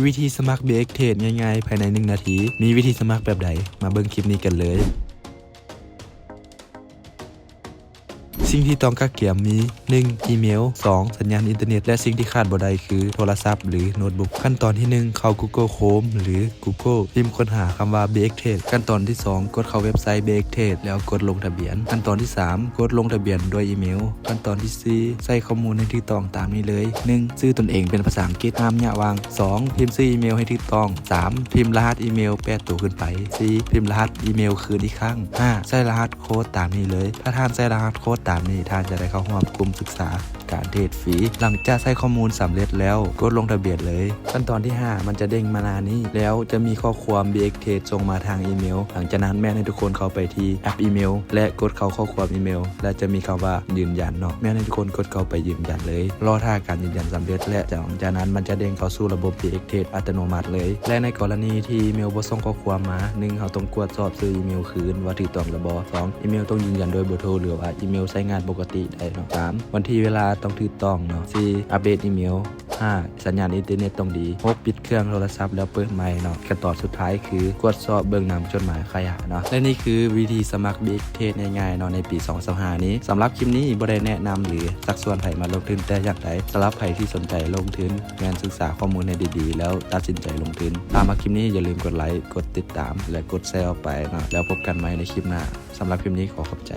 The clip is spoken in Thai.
วิธีสมัคร BX Trade ง่ายๆภายใน1นาทีมีวิธีสมัครแบบใดมาเบิ่งคลิปนี้กันเลยสิ่งที่ต้องกักเก็บมี 1. อีเมล 2. สัญญาณอินเทอร์เน็ตและสิ่งที่ขาดบ่ได้คือโทรศัพท์หรือโน้ตบุ๊กขั้นตอนที่ 1 เข้า Google Chrome หรือ Google พิมพ์ค้นหาคำว่า BX Trade ขั้นตอนที่ 2 กดเข้าเว็บไซต์ BX Trade แล้วกดลงทะเบียนขั้นตอนที่ 3 กดลงทะเบียนด้วยอีเมลขั้นตอนที่ 4 ใส่ข้อมูลให้ถูกต้องตามนี้เลย 1. ชื่อตนเองเป็นภาษาอังกฤษห้ามยะวาง 2. พิมพ์ชื่ออีเมลให้ถูกต้อง 3. พิมพ์รหัสอีเมล8ตัวขึ้นไป 4. พิมพ์รหัสอีเมลคืนอีกครั้ง 5. ใส่รหัสโค้ดตามนี้เลยถ้าท่านใส่รหัสโค้ดตามนี้ท่านจะได้เข้าร่วมกลุ่มศึกษาการเทรดฟรีหลังจากใส่ข้อมูลสำเร็จแล้วกดลงทะเบียนเลยขั้นตอนที่ 5 มันจะเด้งมาหน้านี้แล้วจะมีข้อความ BX Trade ส่งมาทางอีเมลหลังจากนั้นแม่ให้ทุกคนเข้าไปที่แอปอีเมลและกดเข้าข้อความอีเมลและจะมีคำว่ายืนยันเนาะแม่ให้ทุกคนกดเข้าไปยืนยันเลยรอท่าการยืนยันสำเร็จและหลังจากนั้นมันจะเด้งเข้าสู่ระบบ BX Trade อัตโนมัติเลยและในกรณีที่อีเมลบ่ส่งข้อความมา1เราต้องตรวจสอบซื้ออีเมลคืนว่าถูกต้องหรือบ่2อีเมลต้องยืนยันโดยเบอร์โทรหรือว่าอีเมลใช้งานปกติได้เนาะ3วันที่เวลาต้องถูกต้องเนาะ4อัปเดตอีเมล5สัญญาณอินเทอร์เน็ตต้องดี6ปิดเครื่องโทรศัพท์แล้วเปิดไมค์เนาะขั้นตอนสุดท้ายคือกดสอบเบิ่งนำจดหมายขยะเนาะและนี่คือวิธีสมัคร BX Trade ง่ายๆเนาะในปี2025นี้สำหรับคลิปนี้บ่ได้แนะนำหรือสักส่วนไผมาลงทุนแต่อย่างใดสำหรับไผที่สนใจลงทุนงานศึกษาข้อมูลให้ดีๆแล้วตัดสินใจลงทุนถ้ามาคลิปนี้อย่าลืมกดไลค์กดติดตามและกดแชร์ออกไปเนาะแล้วพบกันใหม่ในคลิปหน้าสำหรับคลิปนี้ขอบใจ